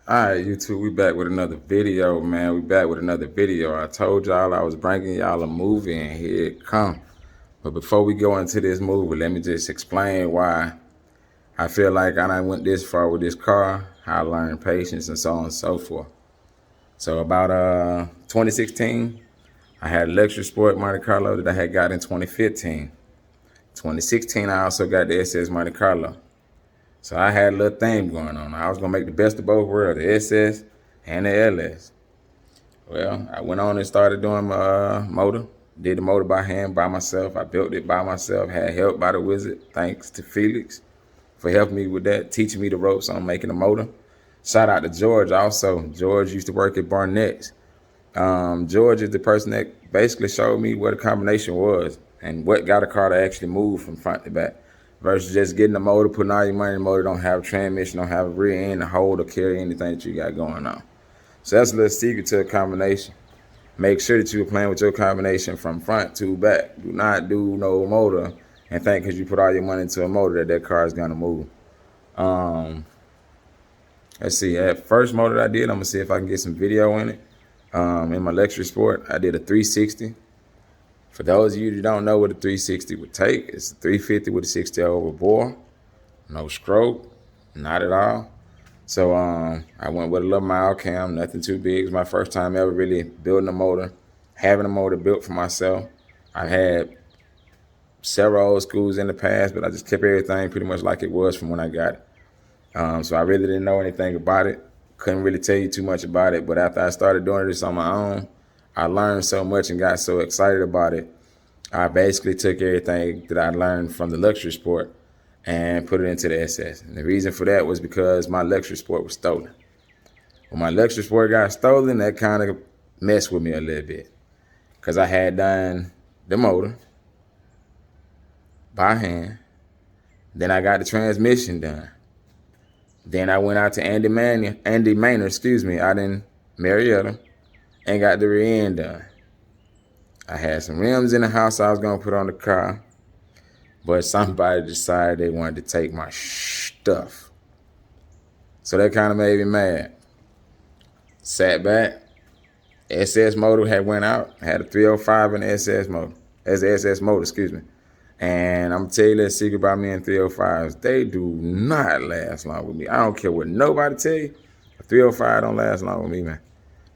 All right, YouTube, we back with another video, man. We back with another video. I told y'all I was bringing y'all a movie, and here it come. But before we go into this movie, let me just explain why I feel like I done went this far with this car, how I learned patience, and so on and so forth. So about 2016, I had a luxury sport Monte Carlo that I had got in 2015. 2016, I also got the SS Monte Carlo. So I had a little thing going on. I was gonna make the best of both worlds, the SS and the LS. Well, I went on and started doing my motor. Did the motor by hand by myself. I built it by myself. Had help by the wizard. Thanks to Felix for helping me with that, teaching me the ropes on making the motor. Shout out to George also. George used to work at Barnett's. George is the person that basically showed me what a combination was and what got a car to actually move from front to back versus just getting the motor, putting all your money in the motor, don't have a transmission, don't have a rear end to hold or carry anything that you got going on. So that's a little secret to a combination. Make sure that you're playing with your combination from front to back. Do not do no motor and think because you put all your money into a motor that car is gonna move. Um, let's see. At first motor that I did, I'm gonna see if I can get some video in it. In my luxury sport, I did a 360. For those of you who don't know what a 360 would take, it's a 350 with a 60 over bore, no stroke, not at all. So I went with a little mild cam, nothing too big. It was my first time ever really building a motor, having a motor built for myself. I had several old schools in the past, but I just kept everything pretty much like it was from when I got it. So I really didn't know anything about it. Couldn't really tell you too much about it. But after I started doing this on my own, I learned so much and got so excited about it. I basically took everything that I learned from the luxury sport and put it into the SS. And the reason for that was because my luxury sport was stolen. When my luxury sport got stolen, that kind of messed with me a little bit because I had done the motor by hand. Then I got the transmission done. Then I went out to Andy Maynard, out in Marietta, and got the rear end done. I had some rims in the house I was gonna put on the car, but somebody decided they wanted to take my stuff. So that kind of made me mad. Sat back, SS motor had went out, had a 305 in the SS motor, as the SS motor, And I'm gonna tell you that secret about me and 305s. They do not last long with me. I don't care what nobody tell you. A 305 don't last long with me, man.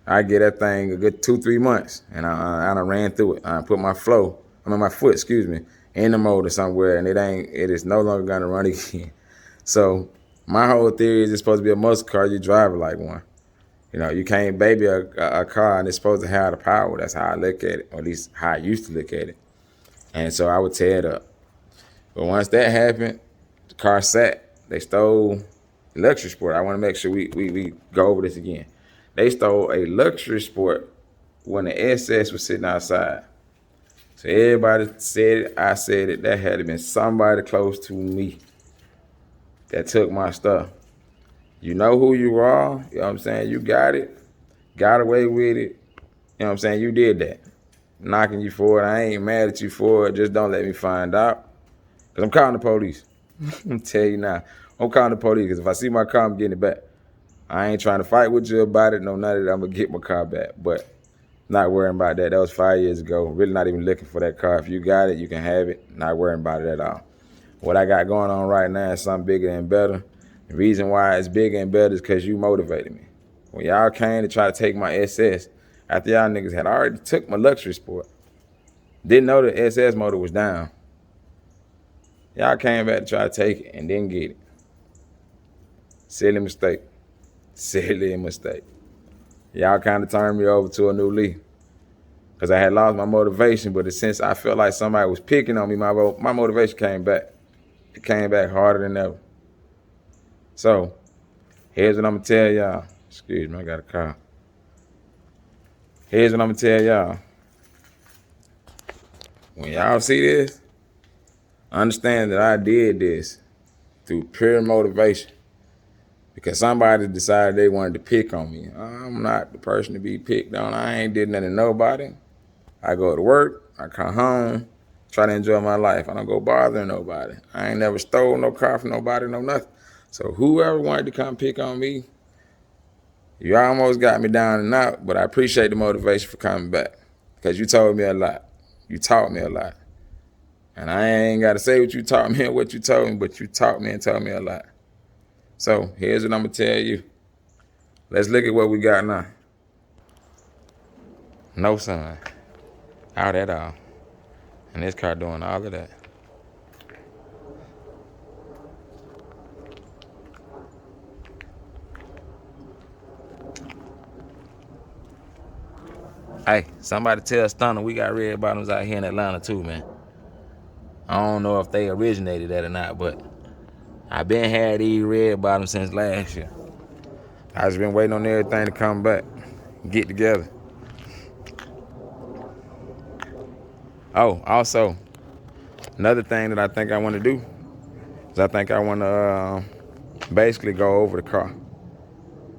I get that thing a good 2-3 months, and I done ran through it. I put my my foot, in the motor somewhere, and it is no longer gonna run again. So my whole theory is it's supposed to be a muscle car. You drive it like one. You know, you can't baby a car, and it's supposed to have the power. That's how I look at it, or at least how I used to look at it. And so I would tear it up. But once that happened, the car sat. They stole the luxury sport. I want to make sure we go over this again. They stole a luxury sport when the SS was sitting outside. So everybody said it, I said it. That had to been somebody close to me that took my stuff. You know who you are. You know what I'm saying? You got it. Got away with it. You know what I'm saying? You did that. Knocking you for it. I ain't mad at you for it. Just don't let me find out. Because I'm calling the police. I'm telling you now. I'm calling the police because if I see my car, I'm getting it back. I ain't trying to fight with you about it. No, none of that. I'm going to get my car back. But not worrying about that. That was 5 years ago. Really not even looking for that car. If you got it, you can have it. Not worrying about it at all. What I got going on right now is something bigger and better. The reason why it's bigger and better is because you motivated me. When y'all came to try to take my SS, after y'all niggas had already took my luxury sport, didn't know the SS motor was down. Y'all came back to try to take it and didn't get it. Silly mistake. Silly mistake. Y'all kind of turned me over to a new leaf because I had lost my motivation, but since I felt like somebody was picking on me, my motivation came back. It came back harder than ever. So, here's what I'm going to tell y'all. Excuse me, I got a call. Here's what I'm going to tell y'all. When y'all see this, understand that I did this through pure motivation because somebody decided they wanted to pick on me. I'm not the person to be picked on. I ain't did nothing to nobody. I go to work, I come home, try to enjoy my life. I don't go bothering nobody. I ain't never stole no car from nobody, no nothing. So whoever wanted to come pick on me, You almost got me down and out, but I appreciate the motivation for coming back because you told me a lot. You taught me a lot. And I ain't got to say what you taught me and what you told me, but you taught me and told me a lot. So here's what I'm going to tell you. Let's look at what we got now. No sun. Out at all. And this car doing all of that. Hey, somebody tell Stunner we got red bottoms out here in Atlanta too, man. I don't know if they originated that or not, but I been had these red bottoms since last year. I just been waiting on everything to come back, get together. Oh, also, another thing that I think I want to do is I think I want to basically go over the car.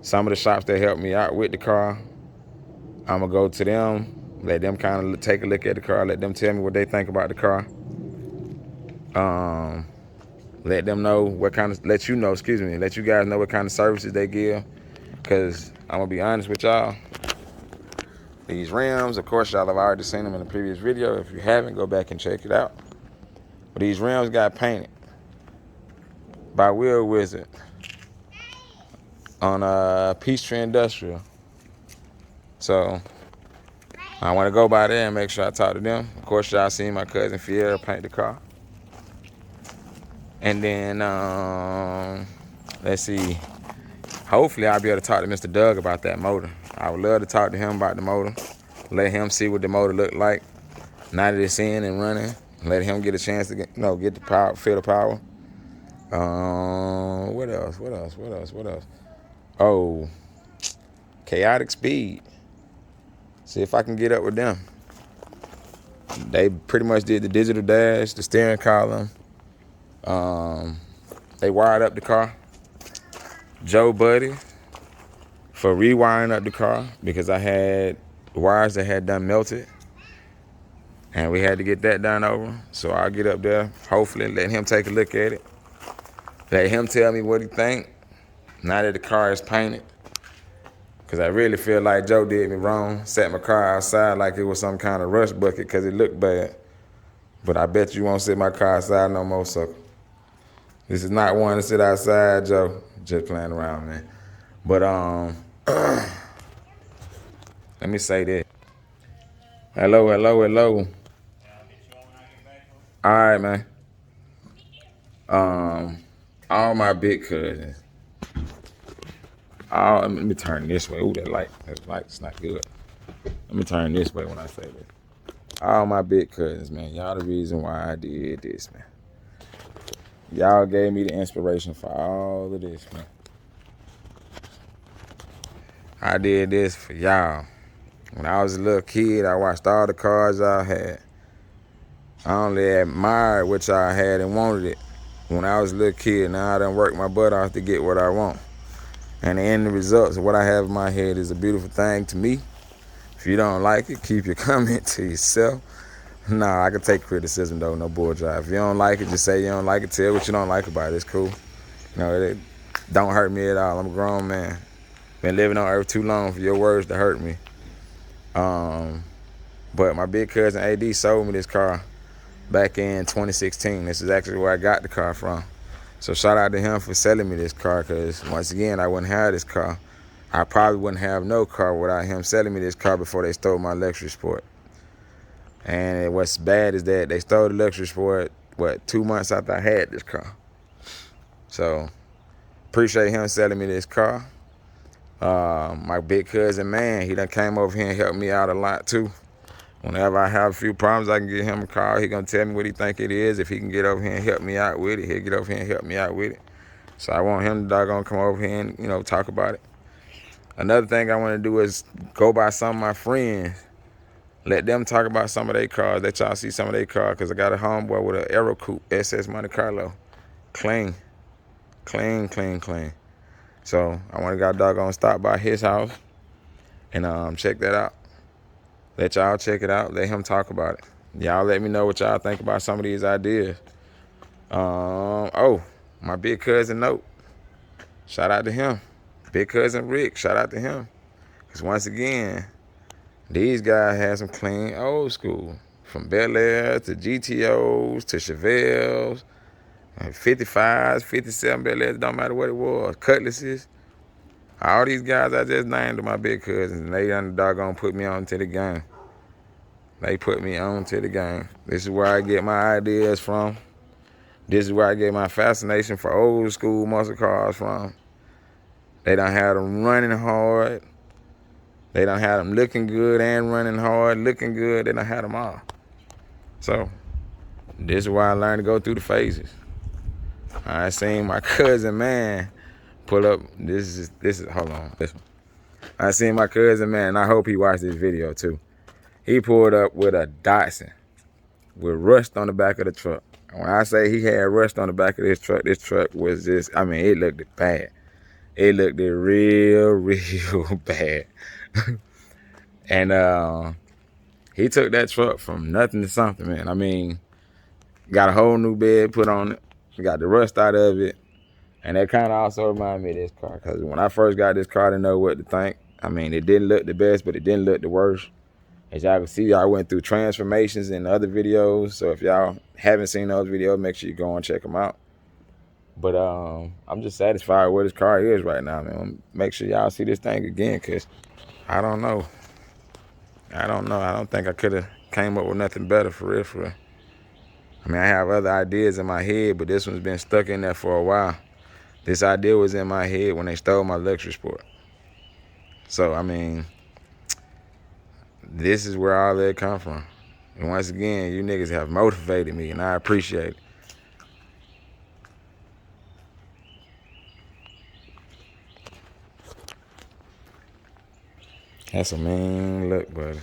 Some of the shops that helped me out with the car, I'm going to go to them, let them kind of take a look at the car, let them tell me what they think about the car. Let them know what kind of, let you guys know what kind of services they give. Because I'm going to be honest with y'all, these rims, of course, y'all have already seen them in the previous video. If you haven't, go back and check it out. But these rims got painted by Wheel Wizard on Peachtree Industrial. So I want to go by there and make sure I talk to them. Of course, y'all seen my cousin Fiera paint the car. And then, let's see. Hopefully, I'll be able to talk to Mr. Doug about that motor. I would love to talk to him about the motor. Let him see what the motor look like. Now that it's in and running, let him get a chance to get the power, feel the power. What else? Oh, Chaotic Speed. See if I can get up with them. They pretty much did the digital dash, the steering column. They wired up the car. Joe Buddy for rewiring up the car because I had wires that had done melted. And we had to get that done over. So I'll get up there, hopefully let him take a look at it. Let him tell me what he think now that the car is painted. Because I really feel like Joe did me wrong. Set my car outside like it was some kind of rush bucket because it looked bad. But I bet you won't sit my car outside no more, sucker. This is not one to sit outside, Joe. Just playing around, man. But let me say this. Hello. All right, man. All my big cousins. Let me turn this way. Ooh, that light's not good. Let me turn this way when I say this. All my big cousins, man. Y'all the reason why I did this, man. Y'all gave me the inspiration for all of this, man. I did this for y'all. When I was a little kid, I watched all the cars y'all had. I only admired what y'all had and wanted it when I was a little kid. Now I done worked my butt off to get what I want. And the end results of what I have in my head is a beautiful thing to me. If you don't like it, keep your comment to yourself. Nah, I can take criticism though, no bull drive. If you don't like it, just say you don't like it. Tell what you don't like about it. It's cool. You know, it don't hurt me at all. I'm a grown man. Been living on earth too long for your words to hurt me. But my big cousin AD sold me this car back in 2016. This is actually where I got the car from. So shout out to him for selling me this car, because once again, I wouldn't have this car. I probably wouldn't have no car without him selling me this car before they stole my luxury sport. And what's bad is that they stole the luxury sport, 2 months after I had this car. So appreciate him selling me this car. My big cousin, man, he done came over here and helped me out a lot too. Whenever I have a few problems, I can give him a call. He gonna tell me what he think it is. If he can get over here and help me out with it, he'll get over here and help me out with it. So I want him to doggone come over here and, talk about it. Another thing I want to do is go by some of my friends. Let them talk about some of their cars. Let y'all see some of their cars. Because I got a homeboy with an Aero Coupe SS Monte Carlo. Clean. So I want to go doggone stop by his house and check that out. Let y'all check it out. Let him talk about it. Y'all let me know what y'all think about some of these ideas. My big cousin Note. Shout out to him. Big cousin Rick, shout out to him. Because once again, these guys had some clean old school. From Bel Air to GTOs to Chevelles, 55s, 57 Bel Airs, don't matter what it was, Cutlasses. All these guys I just named are my big cousins, and they doggone put me on to the game. They put me on to the game. This is where I get my ideas from. This is where I get my fascination for old school muscle cars from. They done had them running hard. They done had them looking good and running hard, looking good. They done had them all. So, this is why I learned to go through the phases. I seen my cousin, man, pull up. This is hold on, this one. I seen my cousin, man, and I hope he watched this video too. He pulled up with a Datsun with rust on the back of the truck. When I say he had rust on the back of this truck was just, I mean, it looked bad. It looked real bad. And he took that truck from nothing to something, man. I mean, got a whole new bed put on it. Got the rust out of it. And that kind of also reminded me of this car. Because when I first got this car, I didn't know what to think. I mean, it didn't look the best, but it didn't look the worst. As y'all can see, I went through transformations in other videos. So if y'all haven't seen those videos, make sure you go and check them out. But I'm just satisfied with where this car is right now, man. Make sure y'all see this thing again, because I don't know. I don't think I could have came up with nothing better for real. I mean, I have other ideas in my head, but this one's been stuck in there for a while. This idea was in my head when they stole my Luxury Sport. So, I mean, this is where all that come from. And once again, you niggas have motivated me, and I appreciate it. That's a mean look, buddy.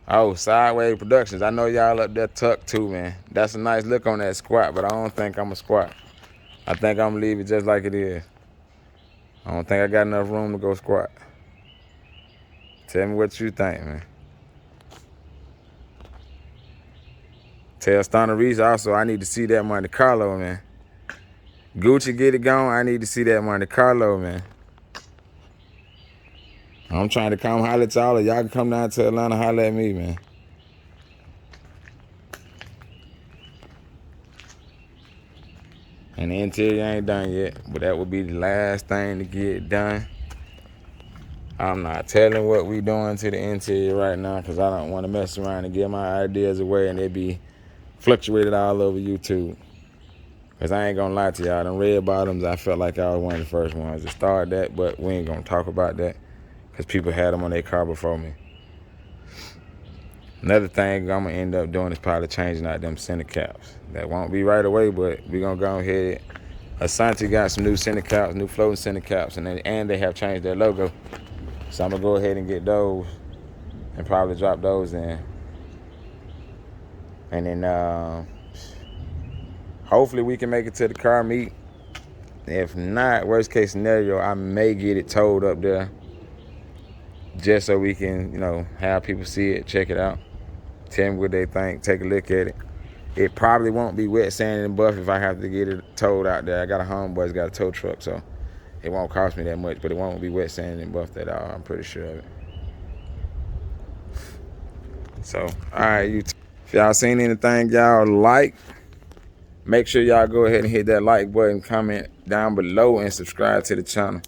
Oh, Sideways Productions. I know y'all up there tucked too, man. That's a nice look on that squat, but I don't think I'm a squat. I think I'm gonna leave it just like it is. I don't think I got enough room to go squat. Tell me what you think, man. Tell Stunner Reese also I need to see that Monte Carlo, man. Gucci get it going. I need to see that Monte Carlo, man. I'm trying to come holler at y'all. Y'all can come down to Atlanta, holler at me, man. And the interior ain't done yet, but that would be the last thing to get done. I'm not telling what we doing to the interior right now because I don't want to mess around and give my ideas away and they be fluctuated all over YouTube. Because I ain't going to lie to y'all, them red bottoms, I felt like I was one of the first ones to start that, but we ain't going to talk about that because people had them on their car before me. Another thing I'm going to end up doing is probably changing out them center caps. That won't be right away, but we're going to go ahead. Asante got some new center caps, new floating center caps, and they have changed their logo. So I'm going to go ahead and get those and probably drop those in. And then hopefully we can make it to the car meet. If not, worst case scenario, I may get it towed up there just so we can, you know, have people see it, check it out, tell me what they think, take a look at it. It probably won't be wet sanded and buff if I have to get it towed out there. I got a homeboy that's got a tow truck, so it won't cost me that much, but it won't be wet sanded and buffed at all. I'm pretty sure of it. So, all right, if y'all seen anything y'all like, make sure y'all go ahead and hit that like button, comment down below, and subscribe to the channel.